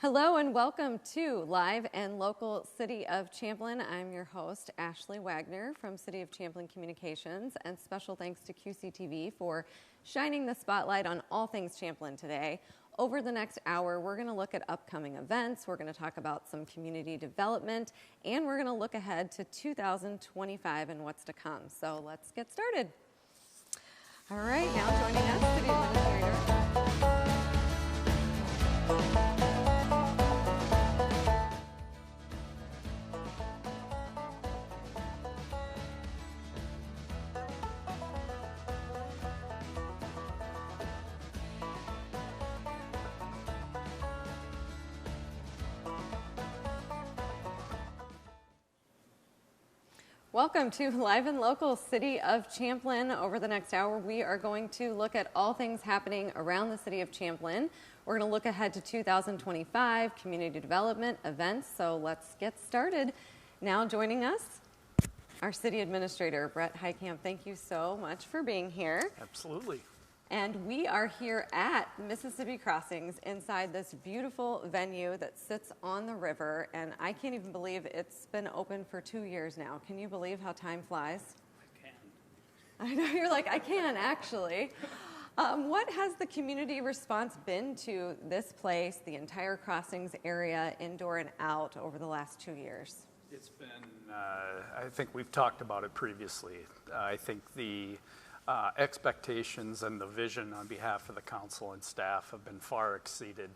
Hello and welcome to Live and Local City of Champlin. I'm your host, Ashley Wagner from City of Champlin Communications, and special thanks to QCTV for shining the spotlight on all things Champlin today. Over the next hour, we're going to look at upcoming events, we're going to talk about some community development, and we're going to look ahead to 2025 and what's to come. So let's get started. All right, now joining us, City Administrator. Welcome to Live and Local City of Champlin. Over the next hour, we are going to look at all things happening around the City of Champlin. We're going to look ahead to 2025 community development events. So let's get started. Now joining us, our City Administrator, Brett Heitkamp. Thank you so much for being here. Absolutely. And we are here at Mississippi Crossings inside this beautiful venue that sits on the river. And I can't even believe it's been open for 2 years now. Can you believe how time flies? I can. I know, you're like, I can actually. What has the community response been to this place, the entire Crossings area, indoor and out, over the last 2 years? It's been, I think we've talked about it previously. I think the expectations and the vision on behalf of the council and staff have been far exceeded.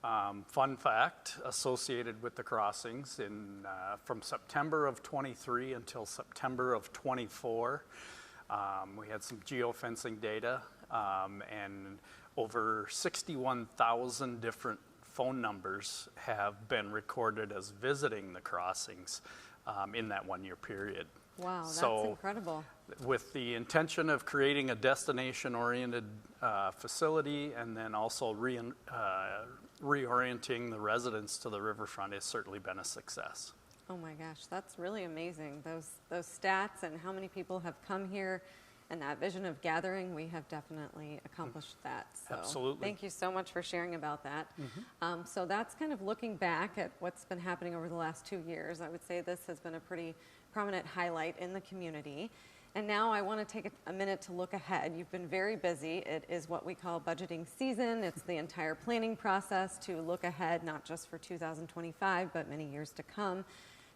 Fun fact associated with the crossings, from September of 23 until September of 24, we had some geofencing data, and over 61,000 different phone numbers have been recorded as visiting the crossings in that 1 year period. Wow, that's incredible. With the intention of creating a destination-oriented facility and then also reorienting the residents to the riverfront, it's certainly been a success. Oh my gosh, that's really amazing. Those stats and how many people have come here and that vision of gathering, we have definitely accomplished that. So absolutely. Thank you so much for sharing about that. Mm-hmm. So that's kind of looking back at what's been happening over the last 2 years. I would say this has been a pretty prominent highlight in the community. And now I want to take a minute to look ahead. You've been very busy. It is what we call budgeting season. It's the entire planning process to look ahead, not just for 2025, but many years to come.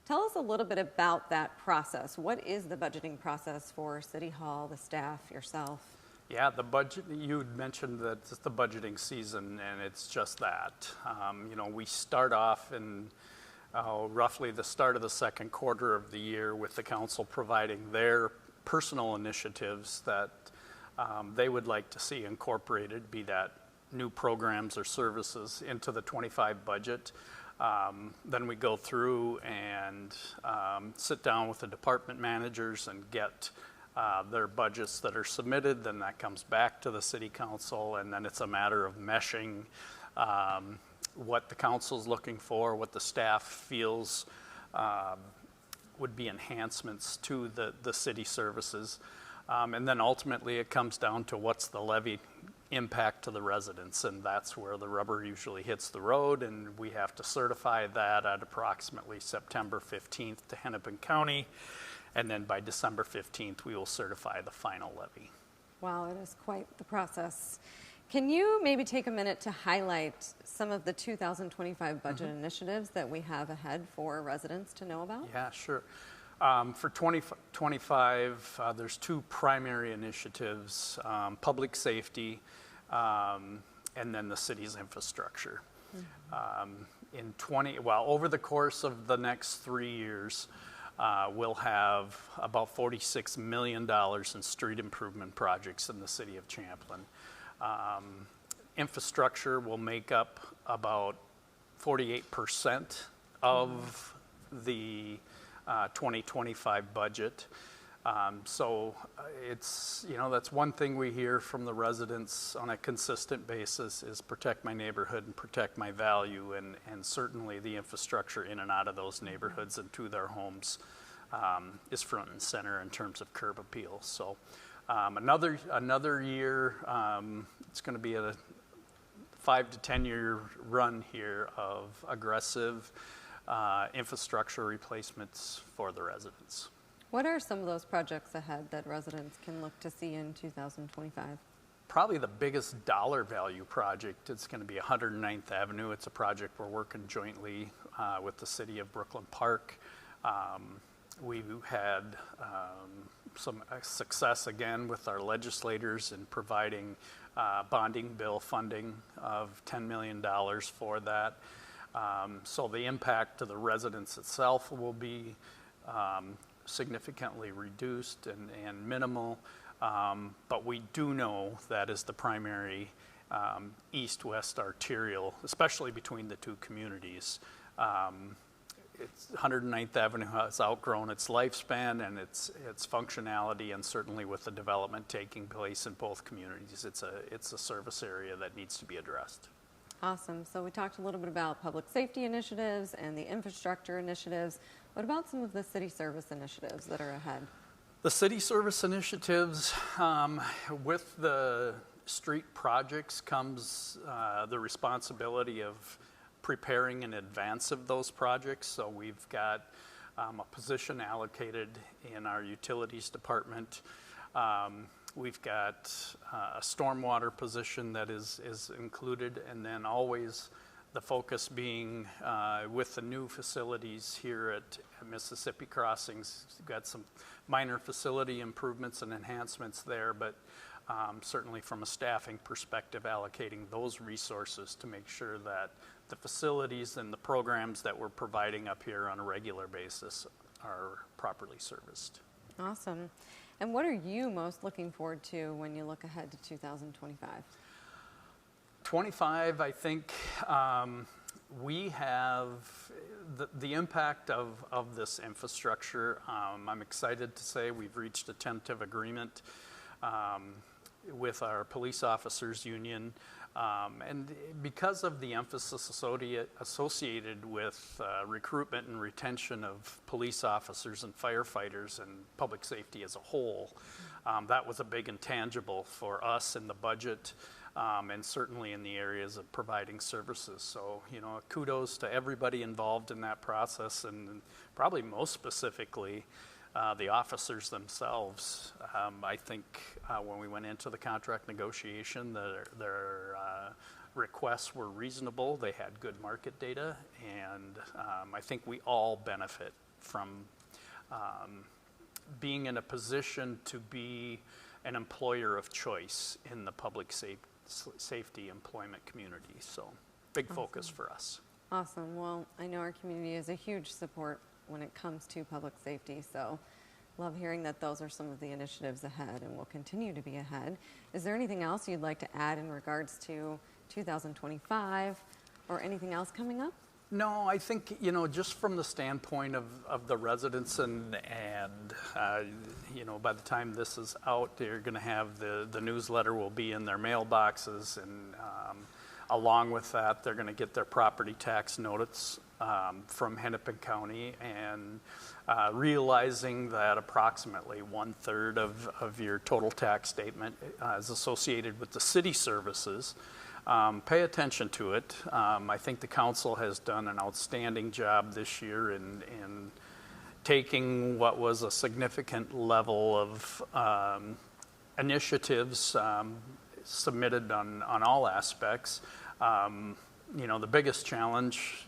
Tell us a little bit about that process. What is the budgeting process for City Hall, the staff, yourself? Yeah, the budget, you mentioned that it's the budgeting season, and it's just that. We start off in roughly the start of the second quarter of the year with the council providing their personal initiatives that they would like to see incorporated, be that new programs or services, into the 25 budget. Then we go through and sit down with the department managers and get their budgets that are submitted. Then that comes back to the city council, and then it's a matter of meshing what the council's looking for, what the staff feels would be enhancements to the city services. And then ultimately it comes down to what's the levy impact to the residents, and that's where the rubber usually hits the road, and we have to certify that at approximately September 15th to Hennepin County, and then by December 15th we will certify the final levy. Wow, it is quite the process. Can you maybe take a minute to highlight some of the 2025 budget initiatives that we have ahead for residents to know about? Yeah, sure. For 2025, there's two primary initiatives, public safety and then the city's infrastructure. Over the course of the next 3 years, we'll have about $46 million in street improvement projects in the city of Champlin. Infrastructure will make up about 48% of the 2025 budget. So it's, that's one thing we hear from the residents on a consistent basis is protect my neighborhood and protect my value, and certainly the infrastructure in and out of those neighborhoods and to their homes is front and center in terms of curb appeal. So another year, it's going to be 5 to 10 year run here of aggressive infrastructure replacements for the residents. What are some of those projects ahead that residents can look to see in 2025? Probably the biggest dollar value project is going to be 109th Avenue. It's a project we're working jointly with the city of Brooklyn Park. We've had some success again with our legislators in providing bonding bill funding of $10 million for that. So the impact to the residents itself will be significantly reduced and minimal. But we do know that is the primary east-west arterial, especially between the two communities. 109th Avenue has outgrown its lifespan and its functionality, and certainly with the development taking place in both communities, it's a service area that needs to be addressed. Awesome. So we talked a little bit about public safety initiatives and the infrastructure initiatives. What about some of the city service initiatives that are ahead? The city service initiatives, with the street projects comes the responsibility of preparing in advance of those projects. So we've got a position allocated in our utilities department. We've got a stormwater position that is included, and then always the focus being with the new facilities here at Mississippi Crossings. We've got some minor facility improvements and enhancements there, but certainly from a staffing perspective, allocating those resources to make sure that the facilities and the programs that we're providing up here on a regular basis are properly serviced. Awesome. And what are you most looking forward to when you look ahead to 2025? 25, I think we have the impact of this infrastructure. I'm excited to say we've reached a tentative agreement with our police officers union. And because of the emphasis associated with recruitment and retention of police officers and firefighters and public safety as a whole, that was a big intangible for us in the budget. And certainly in the areas of providing services. So, kudos to everybody involved in that process, and probably most specifically the officers themselves. I think when we went into the contract negotiation, their requests were reasonable. They had good market data, and I think we all benefit from being in a position to be an employer of choice in the public safety employment community. So big focus for us. Awesome. Well, I know our community is a huge support when it comes to public safety, so love hearing that those are some of the initiatives ahead and will continue to be ahead. Is there anything else you'd like to add in regards to 2025 or anything else coming up? No, I think, just from the standpoint of the residents and by the time this is out, they're going to have the newsletter will be in their mailboxes, and along with that, they're going to get their property tax notice from Hennepin County, and realizing that approximately 1/3 of your total tax statement is associated with the city services. Pay attention to it. I think the council has done an outstanding job this year in taking what was a significant level of initiatives submitted on all aspects. The biggest challenge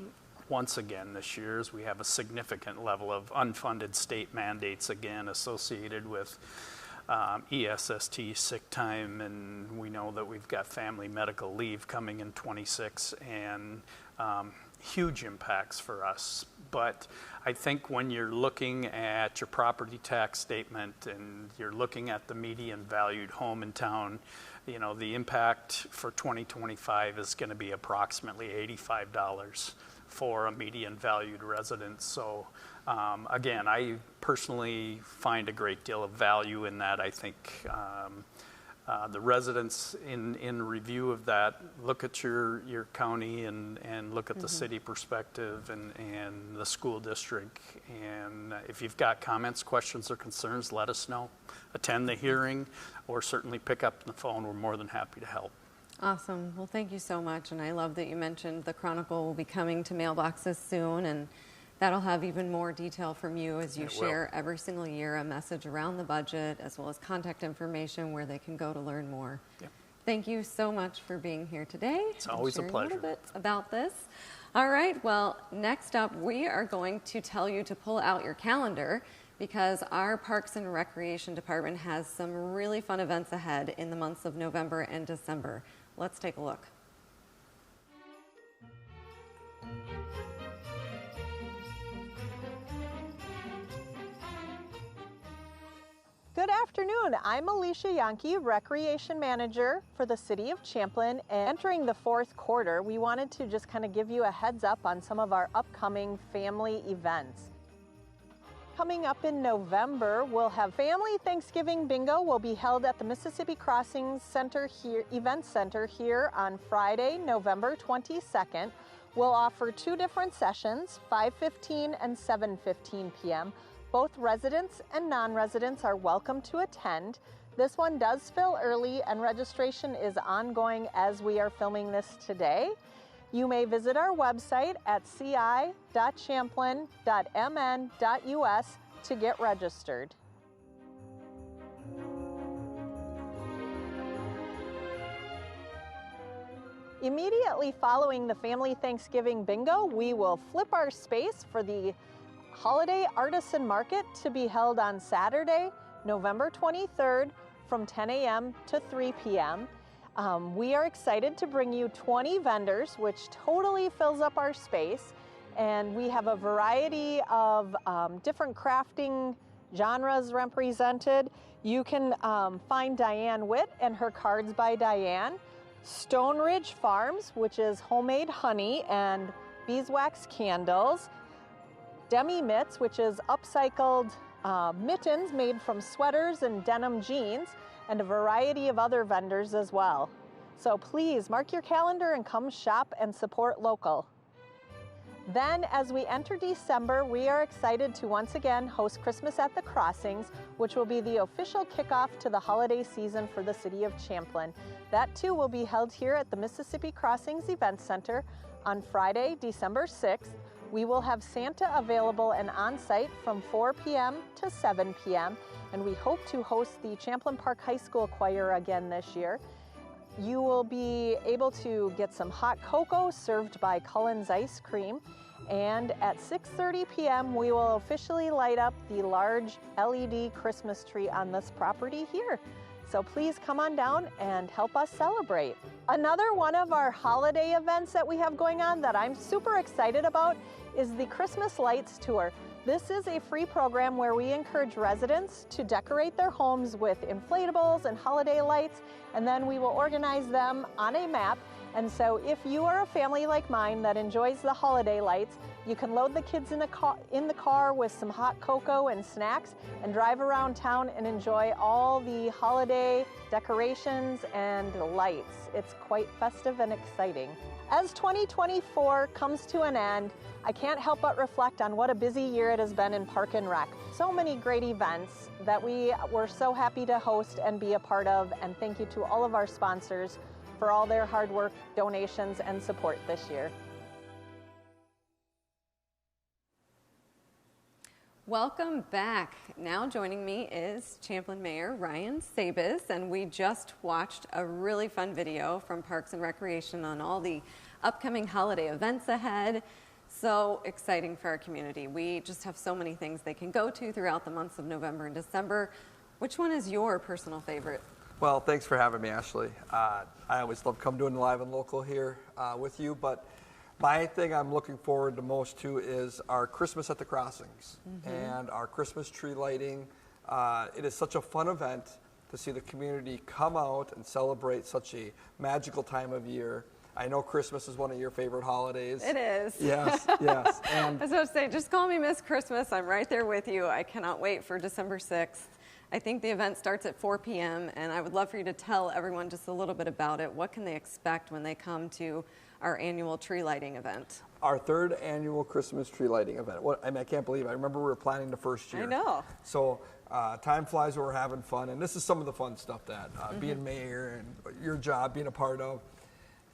once again this year is we have a significant level of unfunded state mandates again associated with ESST, sick time, and we know that we've got family medical leave coming in 26, and huge impacts for us. But I think when you're looking at your property tax statement and you're looking at the median valued home in town, the impact for 2025 is going to be approximately $85 for a median valued residence. So again, I personally find a great deal of value in that. I think the residents in review of that look at your county and look at the city perspective and the school district. And if you've got comments, questions, or concerns, let us know. Attend the hearing or certainly pick up the phone. We're more than happy to help. Awesome. Well, thank you so much. And I love that you mentioned the Chronicle will be coming to mailboxes soon, and that'll have even more detail from you as you share every single year a message around the budget as well as contact information where they can go to learn more. Yep. Thank you so much for being here today. It's always a pleasure. A little bit about this. All right. Well, next up, we are going to tell you to pull out your calendar because our Parks and Recreation Department has some really fun events ahead in the months of November and December. Let's take a look. Good afternoon. I'm Alicia Yankee, Recreation Manager for the City of Champlin. And entering the fourth quarter, we wanted to just kind of give you a heads up on some of our upcoming family events. Coming up in November, we'll have Family Thanksgiving Bingo will be held at the Mississippi Crossings Event Center here on Friday, November 22nd. We'll offer two different sessions, 5:15 and 7:15 p.m. Both residents and non-residents are welcome to attend. This one does fill early and registration is ongoing as we are filming this today. You may visit our website at ci.champlin.mn.us to get registered. Immediately following the Family Thanksgiving Bingo, we will flip our space for the Holiday Artisan Market to be held on Saturday, November 23rd from 10 a.m. to 3 p.m. We are excited to bring you 20 vendors, which totally fills up our space. And we have a variety of different crafting genres represented. You can find Diane Witt and her cards by Diane. Stone Ridge Farms, which is homemade honey and beeswax candles. Demi Mitts, which is upcycled mittens made from sweaters and denim jeans, and a variety of other vendors as well. So please mark your calendar and come shop and support local. Then as we enter December, we are excited to once again host Christmas at the Crossings, which will be the official kickoff to the holiday season for the City of Champlin. That too will be held here at the Mississippi Crossings Event Center on Friday, December 6th. We will have Santa available and on site from 4 p.m. to 7 p.m. and we hope to host the Champlin Park High School Choir again this year. You will be able to get some hot cocoa served by Cullen's Ice Cream, and at 6:30 p.m. we will officially light up the large LED Christmas tree on this property here. So please come on down and help us celebrate. Another one of our holiday events that we have going on that I'm super excited about is the Christmas Lights Tour. This is a free program where we encourage residents to decorate their homes with inflatables and holiday lights, and then we will organize them on a map. And so if you are a family like mine that enjoys the holiday lights, you can load the kids in the car with some hot cocoa and snacks and drive around town and enjoy all the holiday decorations and lights. It's quite festive and exciting. As 2024 comes to an end, I can't help but reflect on what a busy year it has been in Park and Rec. So many great events that we were so happy to host and be a part of, and thank you to all of our sponsors for all their hard work, donations, and support this year. Welcome back. Now joining me is Champlin Mayor Ryan Sabis, and we just watched a really fun video from Parks and Recreation on all the upcoming holiday events ahead. So exciting for our community. We just have so many things they can go to throughout the months of November and December. Which one is your personal favorite? Well, thanks for having me, Ashley. I always love coming doing live and local here with you, but my thing I'm looking forward to most to is our Christmas at the Crossings and our Christmas tree lighting. It is such a fun event to see the community come out and celebrate such a magical time of year. I know Christmas is one of your favorite holidays. It is. Yes, yes. And I was about to say, just call me Miss Christmas. I'm right there with you. I cannot wait for December 6th. I think the event starts at 4 p.m. and I would love for you to tell everyone just a little bit about it. What can they expect when they come to our annual tree lighting event. Our third annual Christmas tree lighting event. I can't believe it. I remember we were planning the first year. I know. So time flies when we're having fun, and this is some of the fun stuff that being mayor and your job being a part of.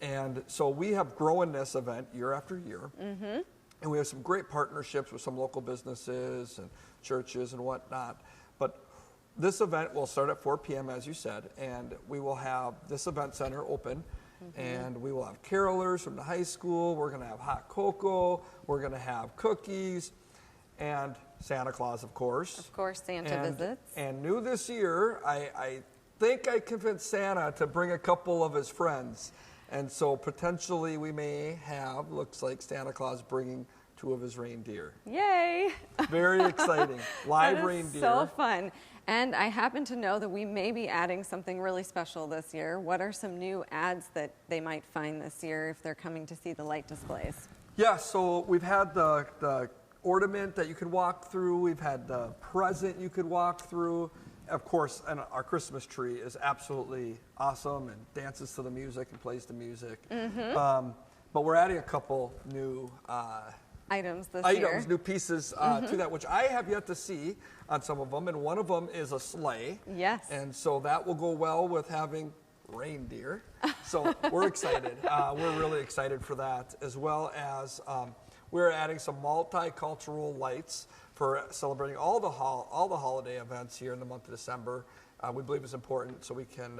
And so we have grown this event year after year, and we have some great partnerships with some local businesses and churches and whatnot. But this event will start at 4 p.m., as you said, and we will have this event center open, and we will have carolers from the high school. We're going to have hot cocoa. We're going to have cookies, and Santa Claus, of course. Of course, Santa visits. And new this year, I think I convinced Santa to bring a couple of his friends. And so potentially we may have, looks like Santa Claus bringing 2 of his reindeer. Yay! Very exciting. Live that is reindeer. So fun. And I happen to know that we may be adding something really special this year. What are some new ads that they might find this year if they're coming to see the light displays? Yeah, so we've had the ornament that you could walk through. We've had the present you could walk through. Of course, and our Christmas tree is absolutely awesome and dances to the music and plays the music. But we're adding a couple new items this year. New pieces to that, which I have yet to see on some of them. And one of them is a sleigh. Yes. And so that will go well with having reindeer. So we're excited. We're really excited for that, as well as we're adding some multicultural lights for celebrating all the holiday events here in the month of December. We believe it's important so we can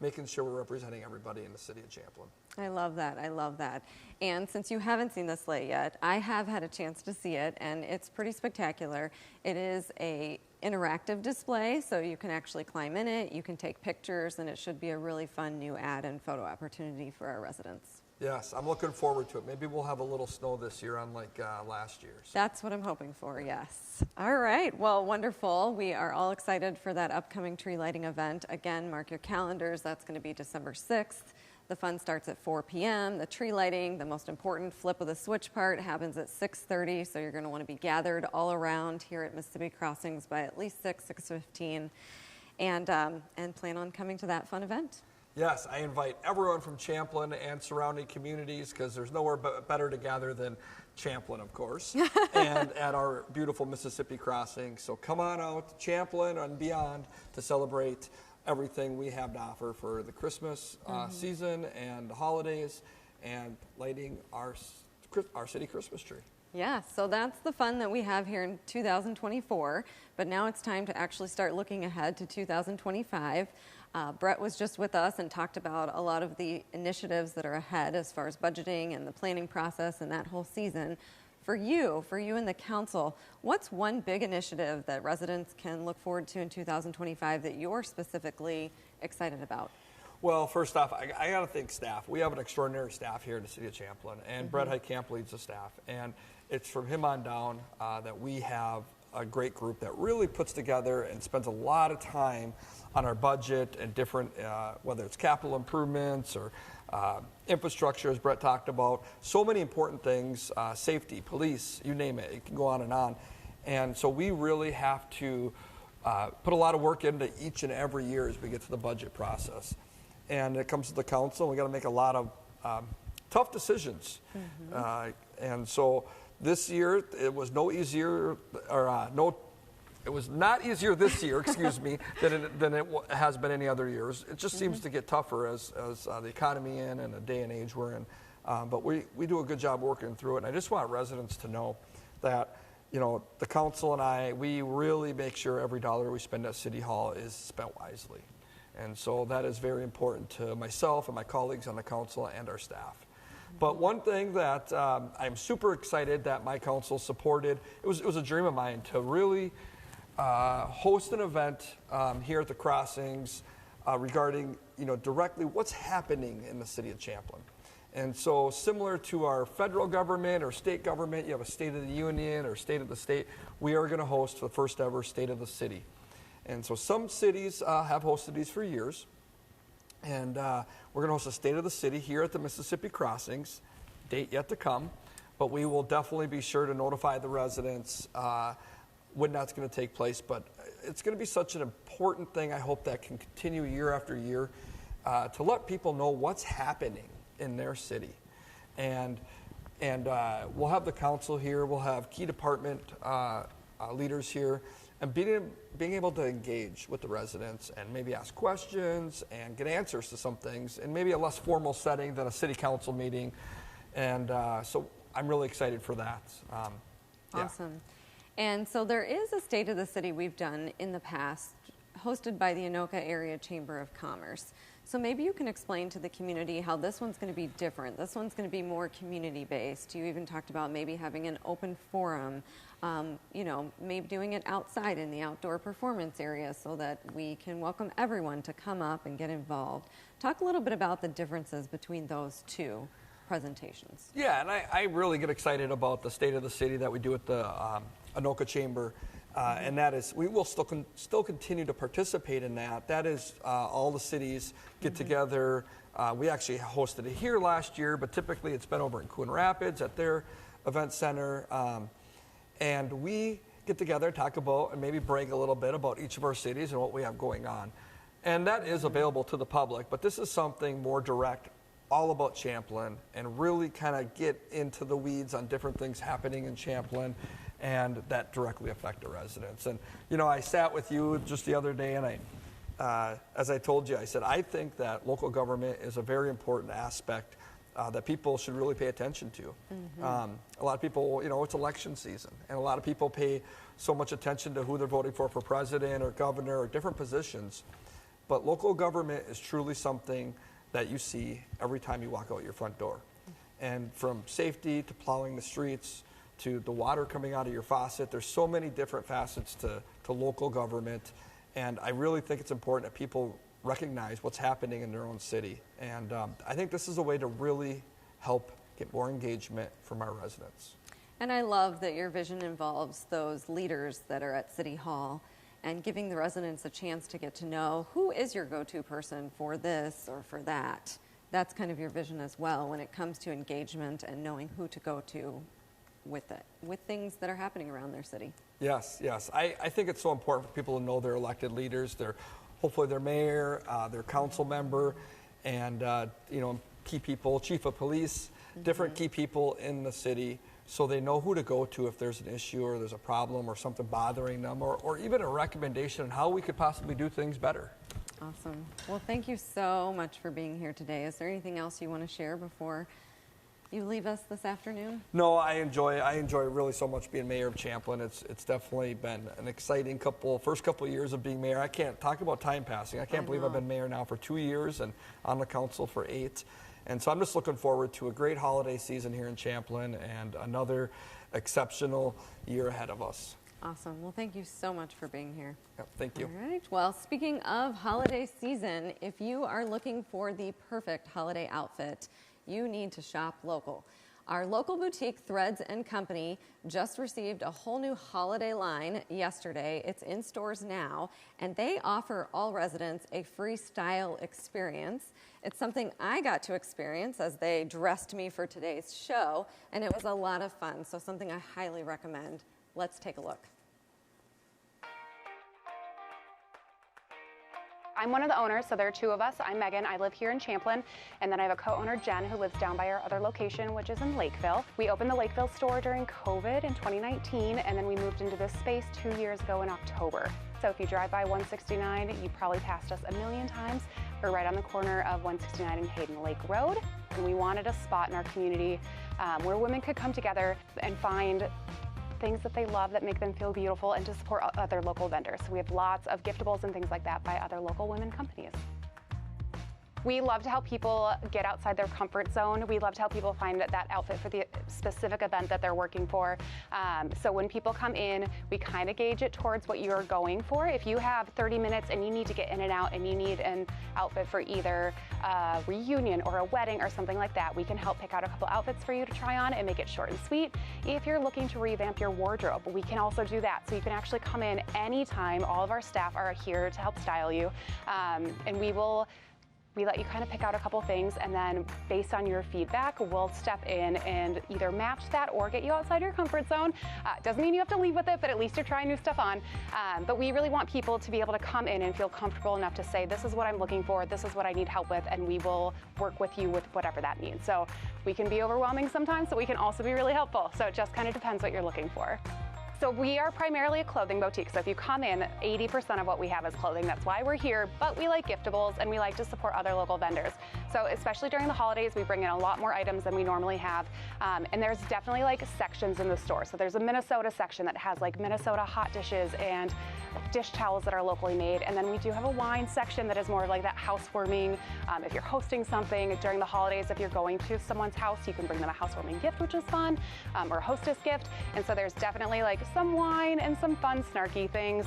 making sure we're representing everybody in the city of Champlin. I love that. I love that. And since you haven't seen the sleigh yet, I have had a chance to see it, and it's pretty spectacular. It is a interactive display, so you can actually climb in it, you can take pictures, and it should be a really fun new ad and photo opportunity for our residents. Yes, I'm looking forward to it. Maybe we'll have a little snow this year, unlike last year's. That's what I'm hoping for, yes. All right, well, wonderful. We are all excited for that upcoming tree lighting event. Again, mark your calendars. That's going to be December 6th. The fun starts at 4 p.m. The tree lighting, the most important flip of the switch part, happens at 6:30, so you're going to want to be gathered all around here at Mississippi Crossings by at least 6:15, and plan on coming to that fun event. Yes, I invite everyone from Champlin and surrounding communities, because there's nowhere better to gather than Champlin, of course, and at our beautiful Mississippi Crossing. So come on out to Champlin and beyond to celebrate everything we have to offer for the Christmas season and the holidays, and lighting our city Christmas tree. Yeah, so that's the fun that we have here in 2024, but now it's time to actually start looking ahead to 2025. Brett was just with us and talked about a lot of the initiatives that are ahead as far as budgeting and the planning process and that whole season. For you and the council, what's one big initiative that residents can look forward to in 2025 that you're specifically excited about? Well, first off, I got to thank staff. We have an extraordinary staff here in the city of Champlin, and Brett Heitkamp leads the staff. And it's from him on down that we have a great group that really puts together and spends a lot of time on our budget and different, whether it's capital improvements or infrastructure, as Brett talked about. So many important things, safety, police, you name it. It can go on and on. And so we really have to put a lot of work into each and every year as we get to the budget process. And it comes to the council, we got to make a lot of tough decisions. And so this year, it was no easier, it was not easier this year, excuse me, than it has been any other years. It just seems to get tougher as the economy and the day and age we're in. But we do a good job working through it. And I just want residents to know that, you know, the council and we really make sure every dollar we spend at City Hall is spent wisely. And so that is very important to myself and my colleagues on the council and our staff. But one thing that I'm super excited that my council supported, it was a dream of mine to really host an event here at the Crossings regarding, you know, directly what's happening in the city of Champlin. And so similar to our federal government or state government, you have a State of the Union or State of the State, we are going to host the first ever State of the City. And so some cities have hosted these for years. And we're going to host a State of the City here at the Mississippi Crossings. Date yet to come. But we will definitely be sure to notify the residents when that's going to take place. But it's going to be such an important thing, I hope, that can continue year after year to let people know what's happening in their city. And we'll have the council here, we'll have key department leaders here, and being able to engage with the residents and maybe ask questions and get answers to some things in maybe a less formal setting than a city council meeting. And so I'm really excited for that. Awesome. And so there is a State of the City we've done in the past, hosted by the Anoka Area Chamber of Commerce. So maybe you can explain to the community how this one's going to be different. This one's going to be more community-based. You even talked about maybe having an open forum, you know, maybe doing it outside in the outdoor performance area so that we can welcome everyone to come up and get involved. Talk a little bit about the differences between those two presentations. Yeah, and I really get excited about the State of the City that we do at the Anoka Chamber. And that is, we will still continue to participate in that. That is, all the cities get together. We actually hosted it here last year, but typically it's been over in Coon Rapids at their event center. And we get together, talk about, and maybe brag a little bit about each of our cities and what we have going on. And that is available to the public, but this is something more direct, all about Champlin, and really kind of get into the weeds on different things happening in Champlin and that directly affect the residents. And, you know, I sat with you just the other day, and as I told you, I said, I think that local government is a very important aspect that people should really pay attention to. A lot of people, you know, it's election season, and a lot of people pay so much attention to who they're voting for president or governor or different positions. But local government is truly something that you see every time you walk out your front door. And from safety to plowing the streets, to the water coming out of your faucet. There's so many different facets to local government, and I really think it's important that people recognize what's happening in their own city. And I think this is a way to really help get more engagement from our residents. And I love that your vision involves those leaders that are at City Hall and giving the residents a chance to get to know who is your go-to person for this or for that. That's kind of your vision as well when it comes to engagement and knowing who to go to with it, with things that are happening around their city. Yes, yes. I think it's so important for people to know their elected leaders, hopefully their mayor, their council member, and you know, key people, chief of police, different key people in the city, so they know who to go to if there's an issue or there's a problem or something bothering them, or even a recommendation on how we could possibly do things better. Awesome. Well, thank you so much for being here today. Is there anything else you want to share before you leave us this afternoon? No, I enjoy really so much being mayor of Champlin. It's definitely been an exciting first couple of years of being mayor. I can't talk about time passing. I can't believe I've been mayor now for 2 years and on the council for 8. And so I'm just looking forward to a great holiday season here in Champlin and another exceptional year ahead of us. Awesome. Well, thank you so much for being here. Yep, thank you. All right. Well, speaking of holiday season, if you are looking for the perfect holiday outfit, you need to shop local. Our local boutique, Threads & Company, just received a whole new holiday line yesterday. It's in stores now, and they offer all residents a free style experience. It's something I got to experience as they dressed me for today's show, and it was a lot of fun, so something I highly recommend. Let's take a look. I'm one of the owners, so there are 2 of us. I'm Megan, I live here in Champlin, and then I have a co-owner, Jen, who lives down by our other location, which is in Lakeville. We opened the Lakeville store during COVID in 2019, and then we moved into this space 2 years ago in October. So if you drive by 169, you probably passed us a million times. We're right on the corner of 169 and Hayden Lake Road, and we wanted a spot in our community where women could come together and find things that they love that make them feel beautiful and to support other local vendors. So we have lots of giftables and things like that by other local women companies. We love to help people get outside their comfort zone. We love to help people find that outfit for the specific event that they're working for. So when people come in, we kind of gauge it towards what you're going for. If you have 30 minutes and you need to get in and out and you need an outfit for either a reunion or a wedding or something like that, we can help pick out a couple outfits for you to try on and make it short and sweet. If you're looking to revamp your wardrobe, we can also do that. So you can actually come in anytime. All of our staff are here to help style you, and we will we let you kind of pick out a couple things, and then based on your feedback, we'll step in and either match that or get you outside your comfort zone. Doesn't mean you have to leave with it, but at least you're trying new stuff on. But we really want people to be able to come in and feel comfortable enough to say, this is what I'm looking for, this is what I need help with, and we will work with you with whatever that means. So we can be overwhelming sometimes, but we can also be really helpful. So it just kind of depends what you're looking for. So we are primarily a clothing boutique. So if you come in, 80% of what we have is clothing. That's why we're here, but we like giftables and we like to support other local vendors. So especially during the holidays, we bring in a lot more items than we normally have. And there's definitely like sections in the store. So there's a Minnesota section that has like Minnesota hot dishes and dish towels that are locally made. And then we do have a wine section that is more like that housewarming. If you're hosting something during the holidays, if you're going to someone's house, you can bring them a housewarming gift, which is fun, or a hostess gift. And so there's definitely like some wine and some fun snarky things.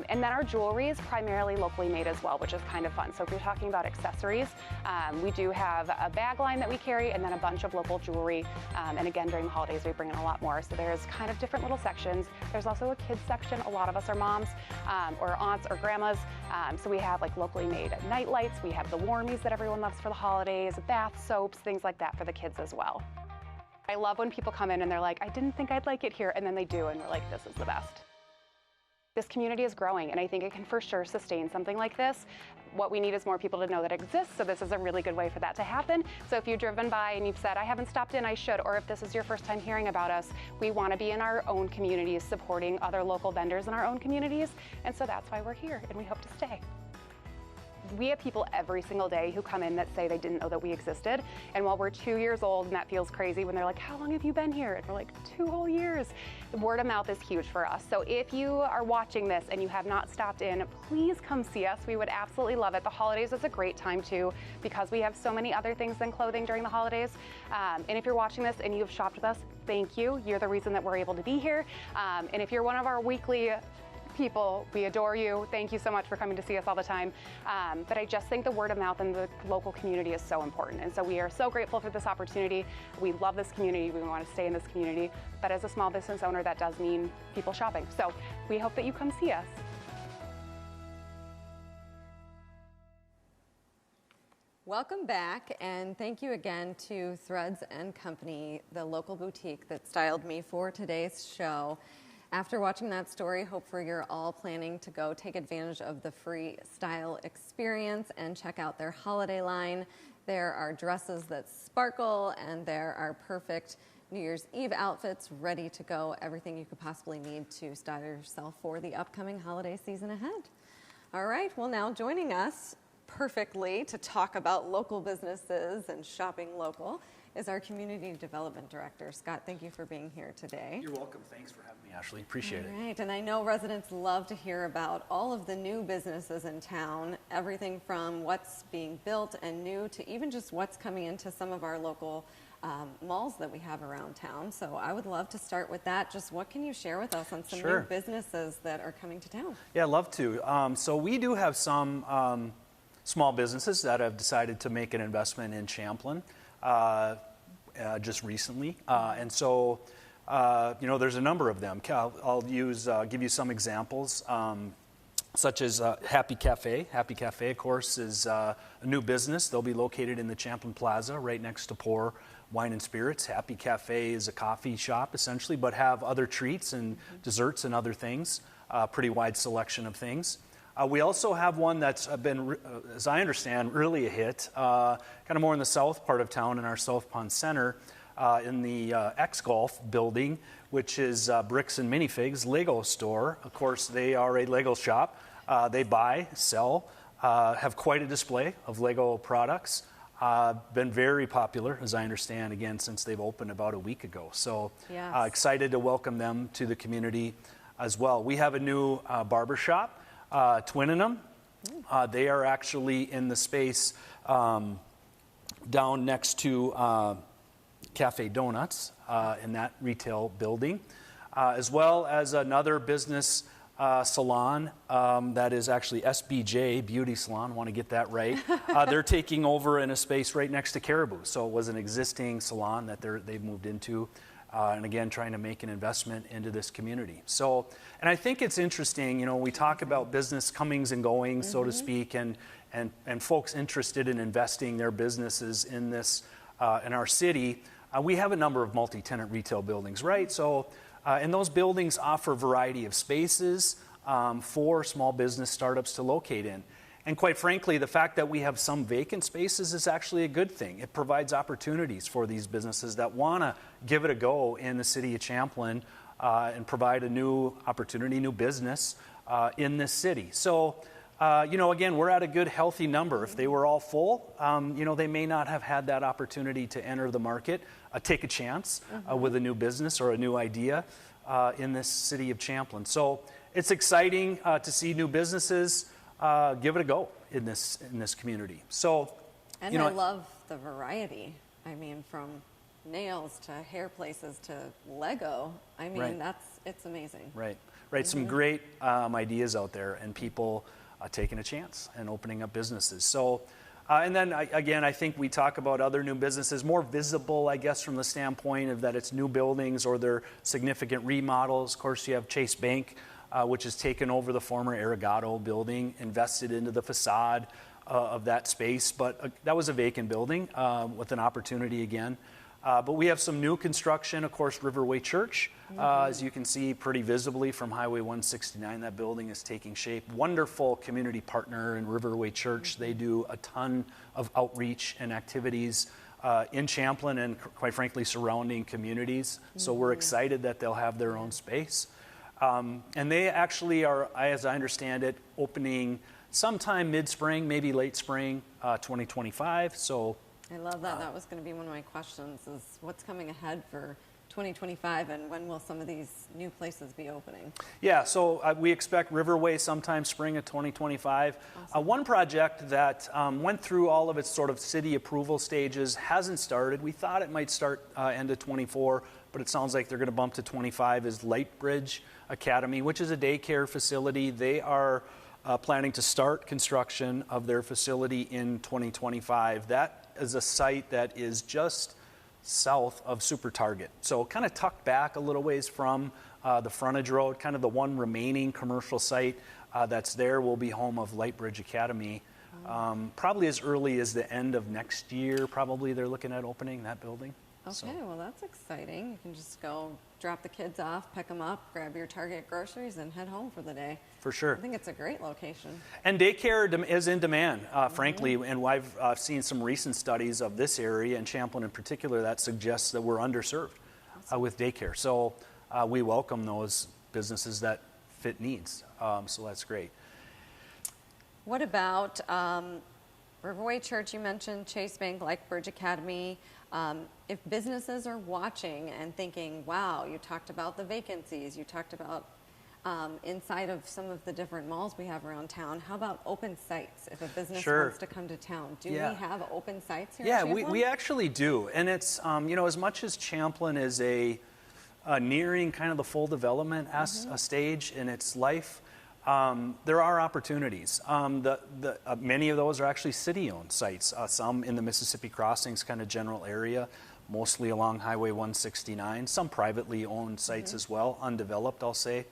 And then our jewelry is primarily locally made as well, which is kind of fun. So if you're talking about accessories, we do have a bag line that we carry and then a bunch of local jewelry. And again, during the holidays, we bring in a lot more. So there's kind of different little sections. There's also a kids section. A lot of us are moms or aunts or grandmas. So we have like locally made night lights. We have the warmies that everyone loves for the holidays, bath soaps, things like that for the kids as well. I love when people come in and they're like, I didn't think I'd like it here, and then they do, and we're like, this is the best. This community is growing, and I think it can for sure sustain something like this. What we need is more people to know that it exists, so this is a really good way for that to happen. So if you've driven by and you've said, I haven't stopped in, I should, or if this is your first time hearing about us, we want to be in our own communities, supporting other local vendors in our own communities, and so that's why we're here, and we hope to stay. We have people every single day who come in that say they didn't know that we existed. And while we're 2 years old, and that feels crazy when they're like, how long have you been here? And we're like, 2 whole years. The word of mouth is huge for us. So if you are watching this and you have not stopped in, please come see us. We would absolutely love it. The holidays is a great time too, because we have so many other things than clothing during the holidays. And if you're watching this and you've shopped with us, thank you. You're the reason that we're able to be here. And if you're one of our weekly people, we adore you. Thank you so much for coming to see us all the time. But I just think the word of mouth in the local community is so important. And so we are so grateful for this opportunity. We love this community. We want to stay in this community. But as a small business owner, that does mean people shopping. So we hope that you come see us. Welcome back, and thank you again to Threads & Company, the local boutique that styled me for today's show. After watching that story, hopefully you're all planning to go take advantage of the free style experience and check out their holiday line. There are dresses that sparkle, and there are perfect New Year's Eve outfits ready to go. Everything you could possibly need to style yourself for the upcoming holiday season ahead. All right, well, now joining us perfectly to talk about local businesses and shopping local is our Community Development Director. Scott, thank you for being here today. You're welcome. Thanks for having me, Ashley. Appreciate it. Right, and I know residents love to hear about all of the new businesses in town, everything from what's being built and new to even just what's coming into some of our local malls that we have around town. So I would love to start with that. Just what can you share with us on some new businesses that are coming to town? Yeah, I'd love to. So we do have some small businesses that have decided to make an investment in Champlin. Just recently, and so there's a number of them. I'll give you some examples, such as Happy Cafe. Happy Cafe, of course, is a new business. They'll be located in the Champlin Plaza, right next to Pour Wine and Spirits. Happy Cafe is a coffee shop essentially, but have other treats and desserts and other things. Pretty wide selection of things. We also have one that's been, as I understand, really a hit, kind of more in the south part of town in our South Pond Center, in the X-Golf building, which is Bricks and Minifigs Lego store. Of course, they are a Lego shop. They buy, sell, have quite a display of Lego products. Been very popular, as I understand, again, since they've opened about a week ago. So excited to welcome them to the community as well. We have a new barber shop. Twinning them. They are actually in the space down next to Cafe Donuts in that retail building, as well as another business salon that is actually SBJ Beauty Salon. I want to get that right. They're taking over in a space right next to Caribou. So it was an existing salon that they've moved into. And again, trying to make an investment into this community. So, and I think it's interesting, we talk about business comings and goings, so to speak, and and folks interested in investing their businesses in this, in our city, we have a number of multi-tenant retail buildings, right? So, and those buildings offer a variety of spaces for small business startups to locate in. And quite frankly, the fact that we have some vacant spaces is actually a good thing. It provides opportunities for these businesses that want to give it a go in the city of Champlin and provide a new opportunity, new business in this city. So, again, we're at a good, healthy number. If they were all full, they may not have had that opportunity to enter the market, take a chance with a new business or a new idea in this city of Champlin. So it's exciting to see new businesses give it a go in this community. So, and I love the variety. I mean, from nails to hair places to Lego. I mean, Right. it's amazing. Right. Some great ideas out there, and people taking a chance and opening up businesses. So, and then again, I think we talk about other new businesses, more visible, I guess, from the standpoint of that it's new buildings or they're significant remodels. Of course, you have Chase Bank, which has taken over the former Arigato building, invested into the facade of that space. But that was a vacant building with an opportunity again. But we have some new construction, of course, Riverway Church. As you can see pretty visibly from Highway 169, that building is taking shape. Wonderful community partner in Riverway Church. They do a ton of outreach and activities in Champlin and, quite frankly, surrounding communities. So we're excited that they'll have their own space. And they actually are, as I understand it, opening sometime mid-spring, maybe late spring, 2025. So I love that. That was going to be one of my questions, is what's coming ahead for 2025 and when will some of these new places be opening? Yeah, so we expect Riverway sometime spring of 2025. Awesome. One project that went through all of its sort of city approval stages hasn't started. We thought it might start end of 24, but it sounds like they're going to bump to 25, is Lightbridge Academy, which is a daycare facility. They are planning to start construction of their facility in 2025. That is a site that is just south of Super Target. So kind of tucked back a little ways from the frontage road, kind of the one remaining commercial site that's there will be home of Lightbridge Academy. Probably as early as the end of next year, probably they're looking at opening that building. Okay, well that's exciting. You can just go drop the kids off, pick them up, grab your Target groceries, and head home for the day. For sure. I think it's a great location. And daycare is in demand, frankly, and I've seen some recent studies of this area, and Champlin in particular, that suggests that we're underserved with daycare. So we welcome those businesses that fit needs, so that's great. What about Riverway Church? You mentioned Chase Bank, Lightbridge Academy. If businesses are watching and thinking, wow, you talked about the vacancies, you talked about inside of some of the different malls we have around town, how about open sites? If a business wants to come to town, do we have open sites here in Champlin? Yeah, we actually do. And it's, as much as Champlin is nearing kind of the full development stage in its life, there are opportunities. Many of those are actually city-owned sites, some in the Mississippi Crossings kind of general area, mostly along Highway 169, some privately owned sites as well, undeveloped, I'll say.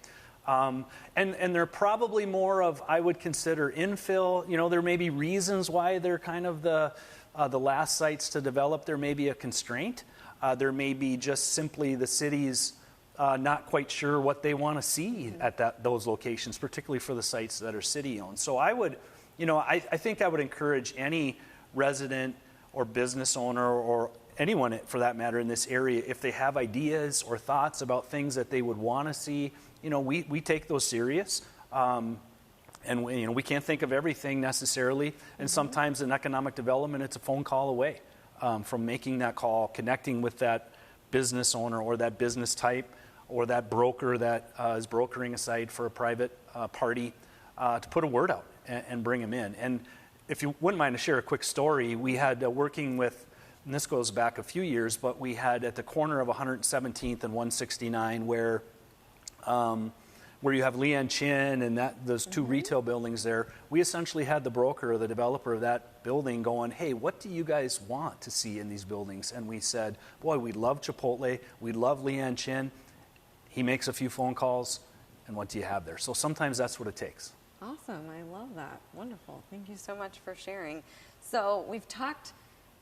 And they're probably more of, I would consider, infill. There may be reasons why they're kind of the last sites to develop. There may be a constraint. There may be just simply the city's not quite sure what they want to see at those locations, particularly for the sites that are city-owned. So I would, I think I would encourage any resident or business owner or anyone for that matter in this area, if they have ideas or thoughts about things that they would want to see, we take those serious. And we can't think of everything necessarily. And sometimes in economic development, it's a phone call away from making that call, connecting with that business owner or that business type or that broker that is brokering a site for a private party to put a word out and bring them in. And if you wouldn't mind to share a quick story, we had working with, and this goes back a few years, but we had at the corner of 117th and 169 where you have Leanne Chin and those two retail buildings there, we essentially had the broker or the developer of that building going, hey, what do you guys want to see in these buildings? And we said, boy, we love Chipotle, we love Leanne Chin. He makes a few phone calls, and what do you have there? So sometimes that's what it takes. Awesome. I love that. Wonderful. Thank you so much for sharing. So we've talked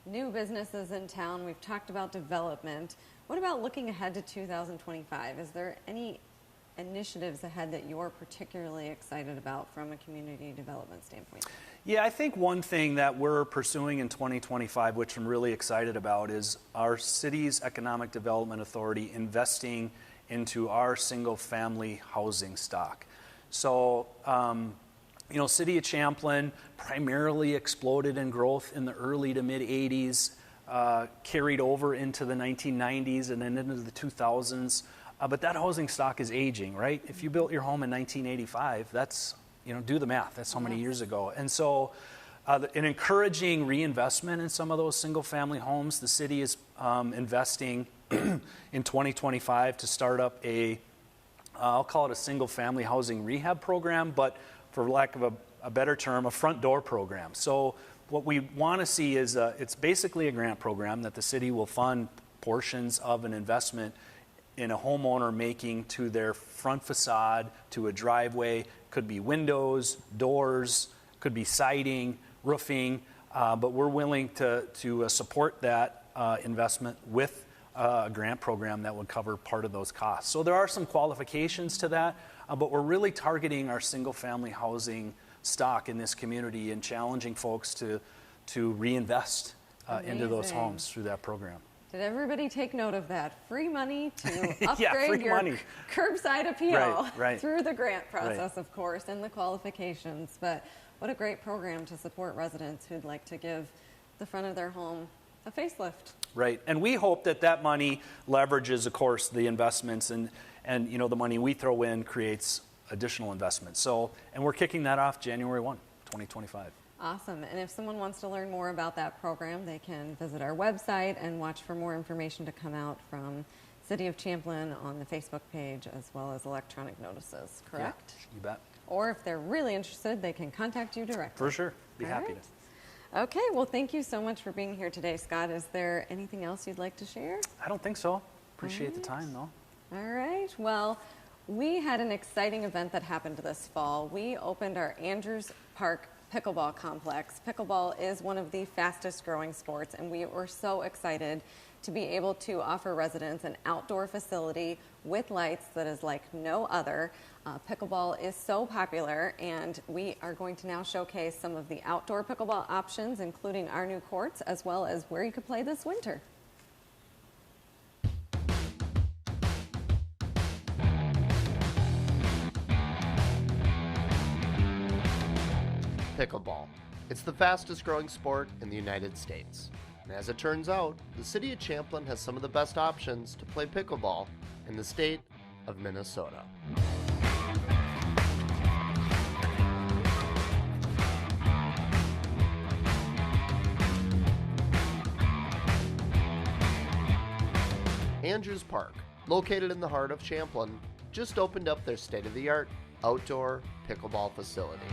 new businesses in town. We've talked about development. What about looking ahead to 2025? Is there any initiatives ahead that you're particularly excited about from a community development standpoint? Yeah, I think one thing that we're pursuing in 2025, which I'm really excited about, is our city's Economic Development Authority investing into our single-family housing stock. So, City of Champlin primarily exploded in growth in the early to mid-'80s, carried over into the 1990s and then into the 2000s. But that housing stock is aging, right? If you built your home in 1985, that's, do the math. That's how many years ago. And so an encouraging reinvestment in some of those single-family homes. The city is investing in 2025 to start up I'll call it a single-family housing rehab program, but for lack of a better term, a front door program. So what we want to see is it's basically a grant program that the city will fund portions of an investment in a homeowner making to their front facade, to a driveway. Could be windows, doors, could be siding, roofing, but we're willing to support that investment with a grant program that would cover part of those costs. So there are some qualifications to that, but we're really targeting our single-family housing stock in this community and challenging folks to reinvest into those homes through that program. Did everybody take note of that? Free money to upgrade Yeah, free your money. curbside appeal Right. through the grant process, of course, and the qualifications. But what a great program to support residents who'd like to give the front of their home a facelift. Right, and we hope that money leverages, of course, the investments and the money we throw in creates additional investments. So, and we're kicking that off January 1, 2025. Awesome. And if someone wants to learn more about that program, they can visit our website and watch for more information to come out from City of Champlin on the Facebook page, as well as electronic notices, correct? Yeah, you bet. Or if they're really interested, they can contact you directly. For sure. Be happy to. Okay, well, thank you so much for being here today, Scott. Is there anything else you'd like to share? I don't think so. Appreciate the time, though. All right. Well, we had an exciting event that happened this fall. We opened our Andrews Park Pickleball Complex. Pickleball is one of the fastest growing sports, and we were so excited to be able to offer residents an outdoor facility with lights that is like no other. Pickleball is so popular, and we are going to now showcase some of the outdoor pickleball options, including our new courts, as well as where you could play this winter. Pickleball. It's the fastest growing sport in the United States. And as it turns out, the city of Champlin has some of the best options to play pickleball in the state of Minnesota. Andrews Park, located in the heart of Champlin, just opened up their state-of-the-art outdoor pickleball facility.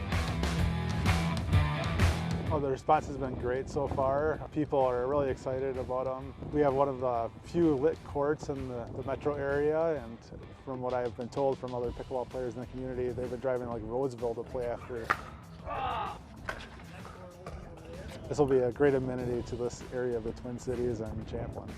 Oh, the response has been great so far. People are really excited about them. We have one of the few lit courts in the metro area, and from what I've been told from other pickleball players in the community, they've been driving like Roseville to play after. This will be a great amenity to this area of the Twin Cities and Champlin.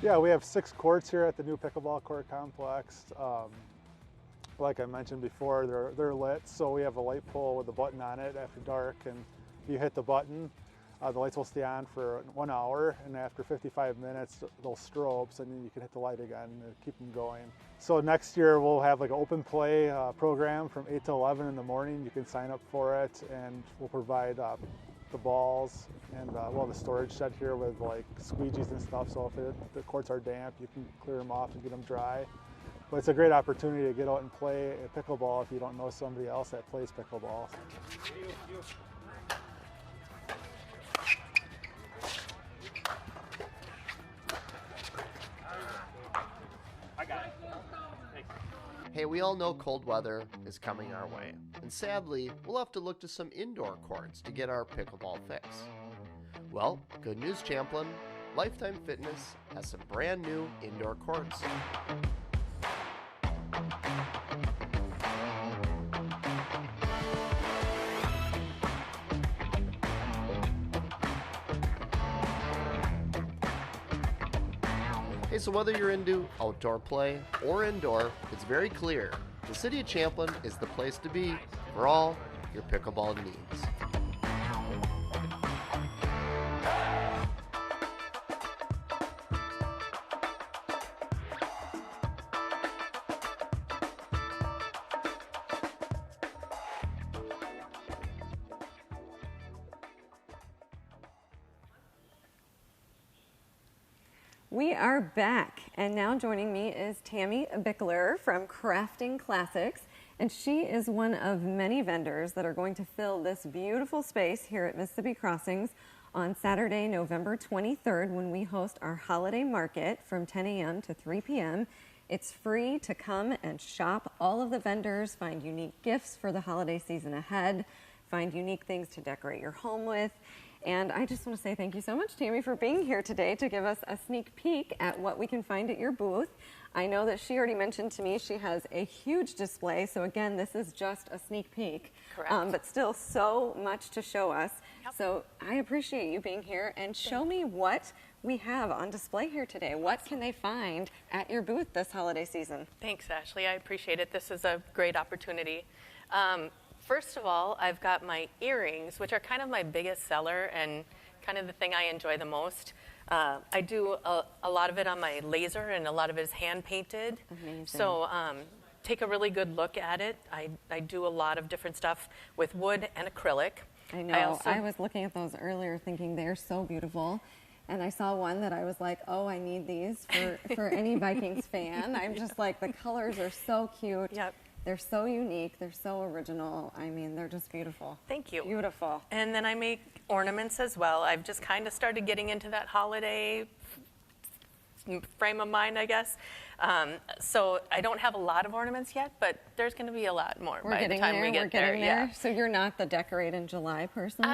Yeah, we have 6 courts here at the new pickleball court complex. Like I mentioned before, they're lit, so we have a light pole with a button on it after dark, and if you hit the button, the lights will stay on for 1 hour, and after 55 minutes, they'll strobe, so then you can hit the light again and keep them going. So next year, we'll have like an open play program from 8 to 11 in the morning. You can sign up for it, and we'll provide the balls and well, the storage shed here with like squeegees and stuff, so if the courts are damp, you can clear them off and get them dry. But it's a great opportunity to get out and play pickleball if you don't know somebody else that plays pickleball. Hey, we all know cold weather is coming our way, and sadly, we'll have to look to some indoor courts to get our pickleball fix. Well, good news, Champlin. Lifetime Fitness has some brand new indoor courts. Hey, so whether you're into outdoor play or indoor, it's very clear the City of Champlin is the place to be for all your pickleball needs. We are back, and now joining me is Tammy Bickler from Crafting Classics, and she is one of many vendors that are going to fill this beautiful space here at Mississippi Crossings on Saturday, November 23rd, when we host our holiday market from 10 a.m. to 3 p.m. It's free to come and shop all of the vendors, find unique gifts for the holiday season ahead, find unique things to decorate your home with. And I just want to say thank you so much, Tammy, for being here today to give us a sneak peek at what we can find at your booth. I know that she already mentioned to me she has a huge display, so again, this is just a sneak peek. Correct. But still so much to show us. Yep. So I appreciate you being here, and show me what we have on display here today. What can they find at your booth this holiday season? Thanks, Ashley. I appreciate it. This is a great opportunity. First of all, I've got my earrings, which are kind of my biggest seller and kind of the thing I enjoy the most. I do a lot of it on my laser, and a lot of it is hand painted. Amazing. So take a really good look at it. I do a lot of different stuff with wood and acrylic. I know. I was looking at those earlier thinking they're so beautiful. And I saw one that I was like, oh, I need these for any Vikings fan. I'm just like, the colors are so cute. Yep. They're so unique. They're so original. I mean, they're just beautiful. Thank you. Beautiful. And then I make ornaments as well. I've just kind of started getting into that holiday frame of mind, I guess. So I don't have a lot of ornaments yet, but there's going to be a lot more by the time we get there. Yeah. So you're not the decorate in July person?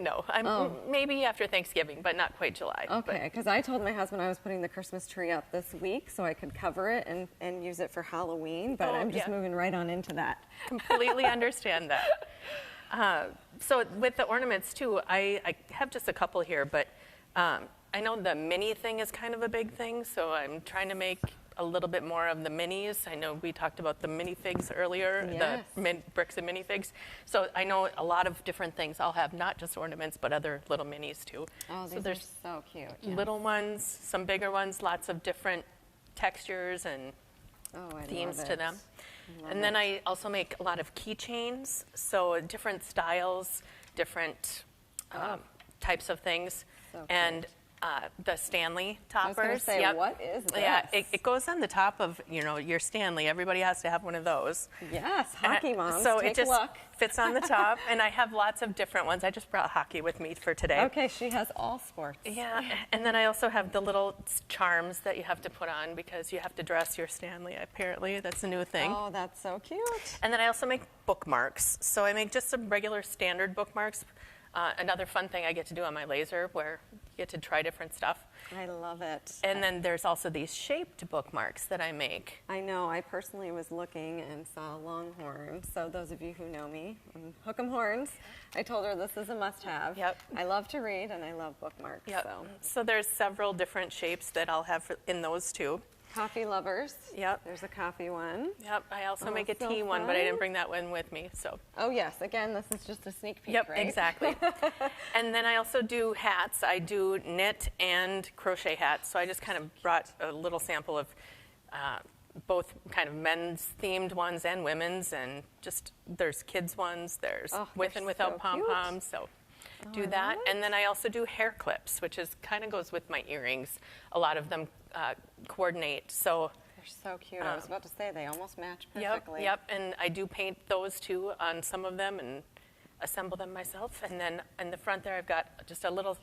No, I'm maybe after Thanksgiving, but not quite July. Okay, because I told my husband I was putting the Christmas tree up this week so I could cover it and use it for Halloween, but I'm just moving right on into that. Completely understand that. So with the ornaments too, I have just a couple here, but I know the mini thing is kind of a big thing, so I'm trying to make a little bit more of the minis. I know we talked about the minifigs earlier, yes. The bricks and minifigs. So I know a lot of different things. I'll have not just ornaments, but other little minis too. Oh, so these there's are so cute. Yes. little ones, some bigger ones, lots of different textures and themes to them. And then I also make a lot of keychains, so different styles, different types of things. So and the Stanley toppers. I was going to say, what is this? Yeah, it goes on the top of your Stanley. Everybody has to have one of those. Yes, hockey moms. So take it just a look. fits on the top, and I have lots of different ones. I just brought hockey with me for today. Okay, she has all sports. Yeah, and then I also have the little charms that you have to put on because you have to dress your Stanley, apparently. That's a new thing. Oh, that's so cute. And then I also make bookmarks. So I make just some regular standard bookmarks. Another fun thing I get to do on my laser where you get to try different stuff. I love it. And then there's also these shaped bookmarks that I make. I know. I personally was looking and saw Longhorn. So those of you who know me, Hook 'em Horns, I told her this is a must-have. Yep. I love to read and I love bookmarks. Yep. So. So there's several different shapes that I'll have in those too. Coffee lovers. Yep. There's a coffee one. Yep. I also make a so tea one, but I fun. didn't bring that one with me. So. Oh yes. Again, this is just a sneak peek. Yep. Right? Exactly. And then I also do hats. I do knit and crochet hats. So I just kind of brought a little sample of both kind of men's themed ones and women's, and just there's kids ones. There's with and without pom-poms. So. Do that, and then I also do hair clips, which is kind of goes with my earrings. A lot of them coordinate. So they're so cute. I was about to say they almost match yep, perfectly. yep. And I do paint those too on some of them and assemble them myself. And then in the front there, I've got just a little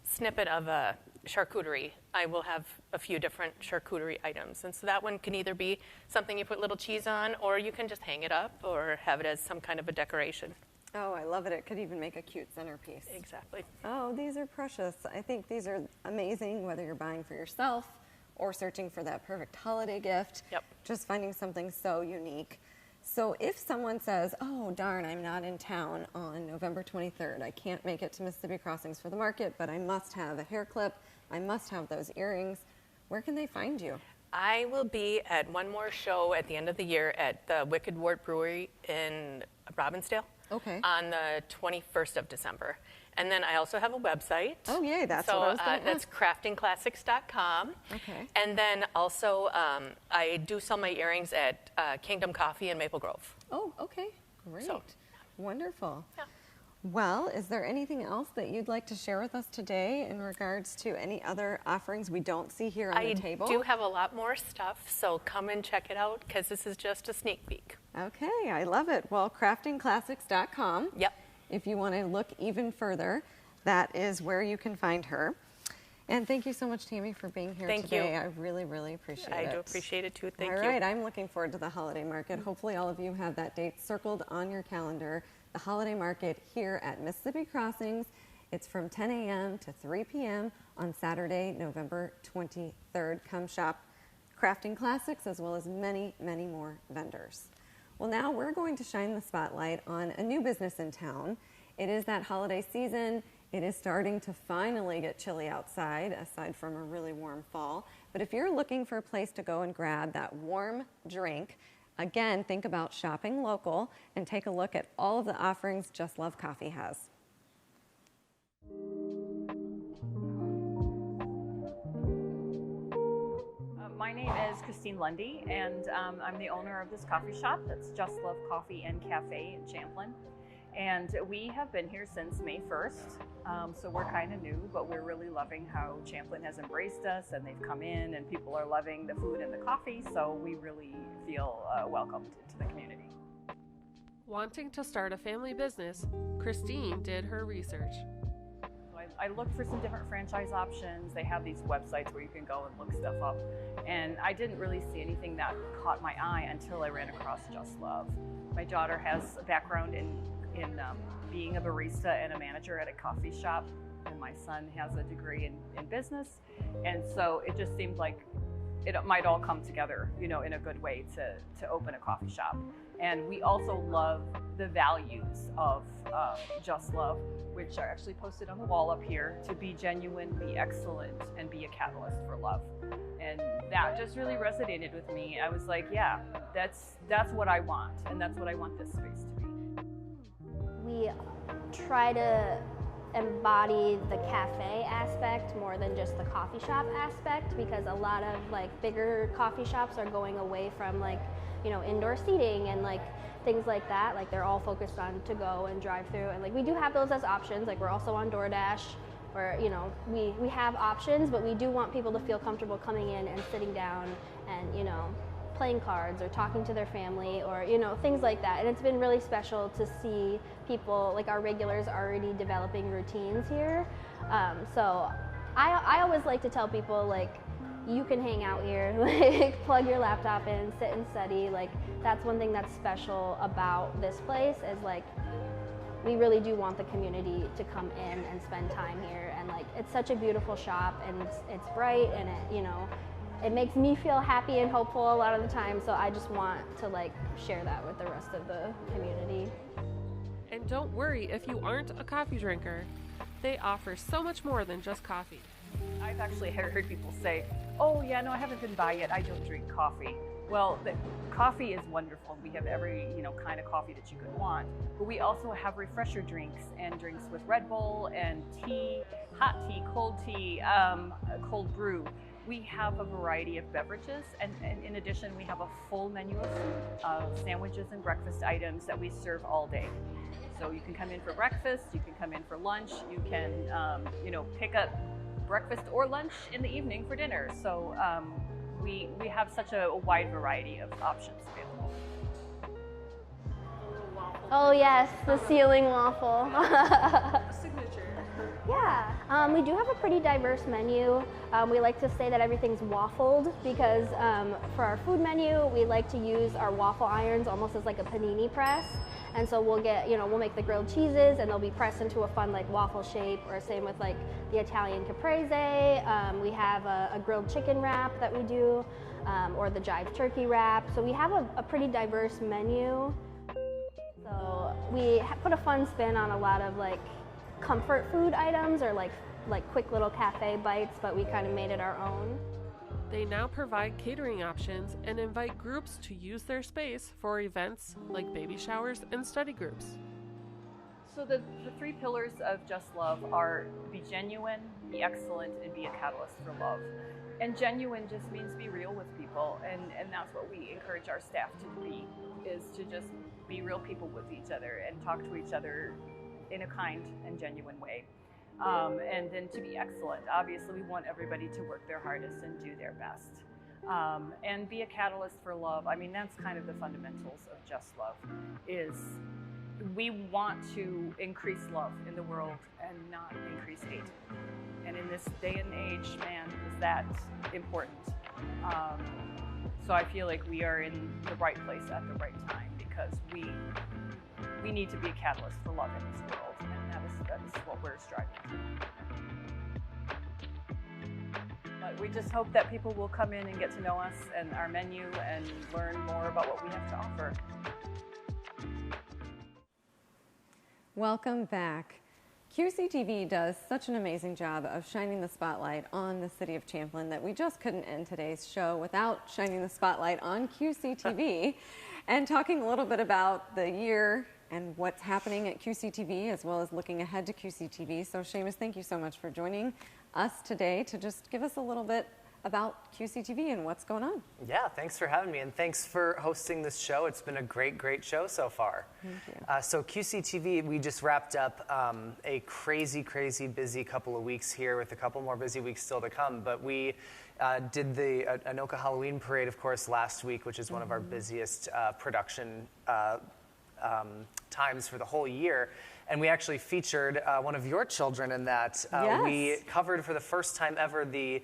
snippet of a charcuterie, I will have a few different charcuterie items. And so that one can either be something you put little cheese on, or you can just hang it up or have it as some kind of a decoration. Oh, I love it. It could even make a cute centerpiece. Exactly. Oh, these are precious. I think these are amazing, whether you're buying for yourself or searching for that perfect holiday gift. Yep. Just finding something so unique. So if someone says, oh, darn, I'm not in town on November 23rd, I can't make it to Mississippi Crossings for the market, but I must have a hair clip, I must have those earrings, where can they find you? I will be at one more show at the end of the year at the Wicked Wart Brewery in Robbinsdale. Okay. On the 21st of December. And then I also have a website. Oh, yay, that's what I was going to that's ask. craftingclassics.com. Okay. And then also I do sell my earrings at Kingdom Coffee in Maple Grove. Oh, okay, great. So, wonderful. Yeah. Well, is there anything else that you'd like to share with us today in regards to any other offerings we don't see here on the table? I do have a lot more stuff, so come and check it out because this is just a sneak peek. Okay, I love it. Well, craftingclassics.com. Yep. If you want to look even further, that is where you can find her. And thank you so much, Tammy, for being here Thank today. you. I really, really appreciate it. I do appreciate it too. Thank you. All right, I'm looking forward to the holiday market. Hopefully all of you have that date circled on your calendar. The holiday market here at Mississippi Crossings. It's from 10 a.m. to 3 p.m. on Saturday, November 23rd. Come shop Crafting Classics as well as many, many more vendors. Well, now we're going to shine the spotlight on a new business in town. It is that holiday season. It is starting to finally get chilly outside, aside from a really warm fall. But if you're looking for a place to go and grab that warm drink, again, think about shopping local and take a look at all of the offerings Just Love Coffee has. My name is Christine Lundy, and I'm the owner of this coffee shop that's Just Love Coffee and Cafe in Champlin. And we have been here since May 1st, so we're kind of new, but we're really loving how Champlin has embraced us, and they've come in and people are loving the food and the coffee, so we really feel welcomed into the community. Wanting to start a family business, Christine did her research. So I looked for some different franchise options. They have these websites where you can go and look stuff up, and I didn't really see anything that caught my eye until I ran across Just Love. My daughter has a background in being a barista and a manager at a coffee shop, and my son has a degree in business, and so it just seemed like it might all come together, you know, in a good way to open a coffee shop. And we also love the values of Just Love, which are actually posted on the wall up here: to be genuine, be excellent, and be a catalyst for love. And that just really resonated with me. I was like, yeah, that's what I want, and that's what I want this space to be. We try to embody the cafe aspect more than just the coffee shop aspect, because a lot of like bigger coffee shops are going away from like, you know, indoor seating and like things like that. Like they're all focused on to go and drive through, and like we do have those as options. Like we're also on DoorDash, where, you know, we have options, but we do want people to feel comfortable coming in and sitting down and, you know, playing cards or talking to their family, or, you know, things like that. And it's been really special to see people, like our regulars, already developing routines here. So I always like to tell people, like, you can hang out here, like plug your laptop in, sit and study. Like that's one thing that's special about this place, is like we really do want the community to come in and spend time here. And like it's such a beautiful shop, and it's bright, and it, you know, it makes me feel happy and hopeful a lot of the time, so I just want to like share that with the rest of the community. And don't worry if you aren't a coffee drinker. They offer so much more than just coffee. I've actually heard people say, oh yeah, no, I haven't been by yet, I don't drink coffee. Well, the coffee is wonderful. We have every, you know, kind of coffee that you could want, but we also have refresher drinks and drinks with Red Bull and tea, hot tea, cold brew. We have a variety of beverages, and in addition, we have a full menu of food, sandwiches and breakfast items that we serve all day. So you can come in for breakfast, you can come in for lunch, you can, you know, pick up breakfast or lunch in the evening for dinner. So we have such a wide variety of options available. Oh yes, the ceiling waffle. Signature. Yeah, we do have a pretty diverse menu. We like to say that everything's waffled because for our food menu, we like to use our waffle irons almost as like a panini press. And so we'll get, we'll make the grilled cheeses and they'll be pressed into a fun like waffle shape, or same with like the Italian caprese. We have a grilled chicken wrap that we do, or the jive turkey wrap. So we have a pretty diverse menu. So we put a fun spin on a lot of like comfort food items or like quick little cafe bites, but we kind of made it our own. They now provide catering options and invite groups to use their space for events like baby showers and study groups. So the three pillars of Just Love are be genuine, be excellent, and be a catalyst for love. And genuine just means be real with people, and that's what we encourage our staff to be, is to just be real people with each other and talk to each other in a kind and genuine way. And then to be excellent. Obviously, we want everybody to work their hardest and do their best. And be a catalyst for love. I mean, that's kind of the fundamentals of Just Love, is we want to increase love in the world and not increase hate. And in this day and age, man, is that important. So I feel like we are in the right place at the right time, because we need to be a catalyst for love in this world, and that is what we're striving to. But we just hope that people will come in and get to know us and our menu and learn more about what we have to offer. Welcome back. QCTV does such an amazing job of shining the spotlight on the city of Champlin that we just couldn't end today's show without shining the spotlight on QCTV and talking a little bit about the year and what's happening at QCTV, as well as looking ahead to QCTV. So Seamus, thank you so much for joining us today to just give us a little bit about QCTV and what's going on. Yeah, thanks for having me, and thanks for hosting this show. It's been a great show so far. Thank you. So QCTV, we just wrapped up a crazy busy couple of weeks here, with a couple more busy weeks still to come. But we did the Anoka Halloween Parade, of course, last week, which is one of our busiest production times for the whole year. And we actually featured one of your children in that. Yes. We covered for the first time ever the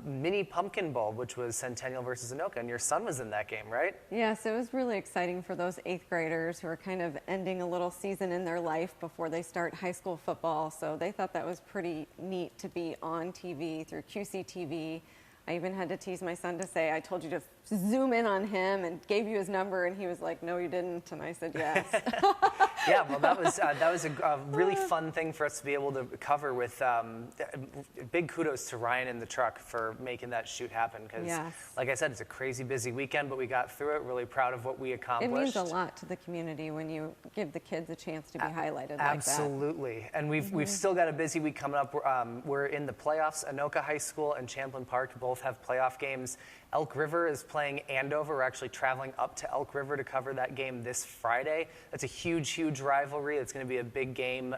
mini pumpkin bowl, which was Centennial versus Anoka, and your son was in that game, right? Yes, it was really exciting for those 8th graders who are kind of ending a little season in their life before they start high school football. So they thought that was pretty neat to be on TV through QCTV. I even had to tease my son to say, I told you to zoom in on him and gave you his number, and he was like, no, you didn't, and I said yes. Yeah, well, that was a really fun thing for us to be able to cover with. Big kudos to Ryan in the truck for making that shoot happen, because, yes, like I said, it's a crazy busy weekend, but we got through it. Really proud of what we accomplished. It means a lot to the community when you give the kids a chance to be highlighted like that. Absolutely, and we've still got a busy week coming up. We're in the playoffs. Anoka High School and Champlin Park both have playoff games. Elk River is playing Andover. We're actually traveling up to Elk River to cover that game this Friday. That's a huge rivalry. It's going to be a big game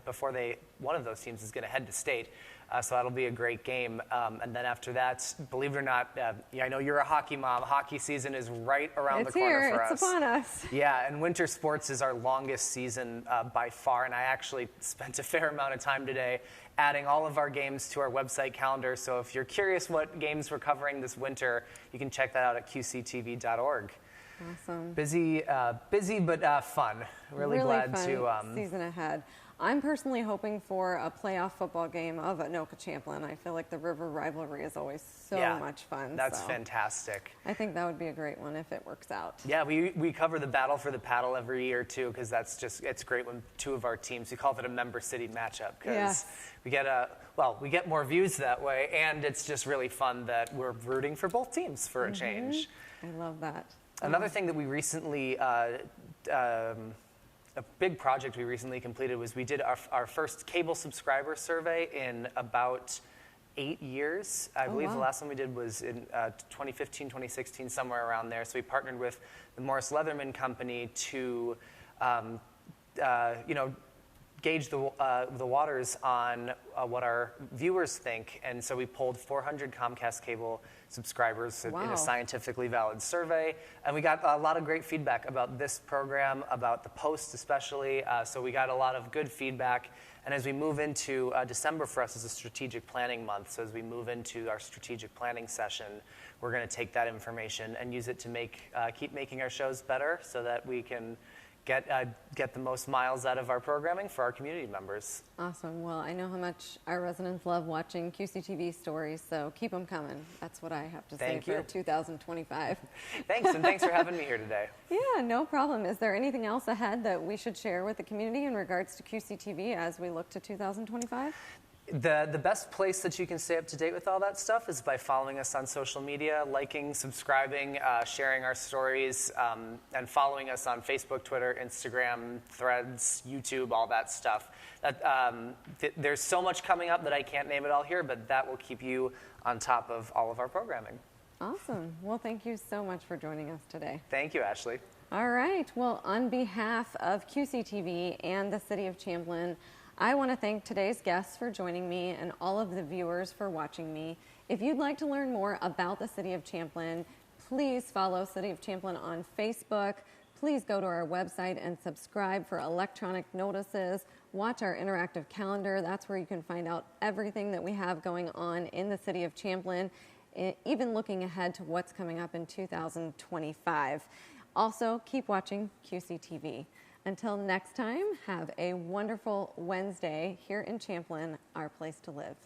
before one of those teams is going to head to state. So that'll be a great game. And then after that, believe it or not, I know you're a hockey mom. Hockey season is right around the corner for us. It's upon us. Yeah, and winter sports is our longest season by far. And I actually spent a fair amount of time today adding all of our games to our website calendar. So if you're curious what games we're covering this winter, you can check that out at qctv.org. Awesome. Busy but fun. Really glad fun to season ahead. I'm personally hoping for a playoff football game of Anoka Champlin. I feel like the river rivalry is always so much fun. That's fantastic. I think that would be a great one if it works out. Yeah, we cover the battle for the paddle every year too, because it's great when two of our teams, we call it a member city matchup, because we get more views that way, and it's just really fun that we're rooting for both teams for a change. I love that. Another thing that we recently a big project we recently completed was we did our first cable subscriber survey in about 8 years. I believe the last one we did was in 2015, 2016, somewhere around there. So we partnered with the Morris Leatherman Company to, gauge the waters on what our viewers think. And so we polled 400 Comcast cable subscribers in a scientifically valid survey. And we got a lot of great feedback about this program, about the post especially. So we got a lot of good feedback. And as we move into December for us is a strategic planning month. So as we move into our strategic planning session, we're going to take that information and use it to keep making our shows better so that we can get the most miles out of our programming for our community members. Awesome. Well, I know how much our residents love watching QCTV stories, so keep them coming. That's what I have to say for 2025. Thanks, and thanks for having me here today. Yeah, no problem. Is there anything else ahead that we should share with the community in regards to QCTV as we look to 2025? The best place that you can stay up to date with all that stuff is by following us on social media, liking, subscribing, sharing our stories, and following us on Facebook, Twitter, Instagram, Threads, YouTube, all that stuff. There's so much coming up that I can't name it all here, but that will keep you on top of all of our programming. Awesome. Well, thank you so much for joining us today. Thank you, Ashley. All right. Well, on behalf of QCTV and the City of Champlin, I want to thank today's guests for joining me and all of the viewers for watching me. If you'd like to learn more about the City of Champlin, please follow City of Champlin on Facebook. Please go to our website and subscribe for electronic notices. Watch our interactive calendar. That's where you can find out everything that we have going on in the City of Champlin, even looking ahead to what's coming up in 2025. Also, keep watching QCTV. Until next time, have a wonderful Wednesday here in Champlin, our place to live.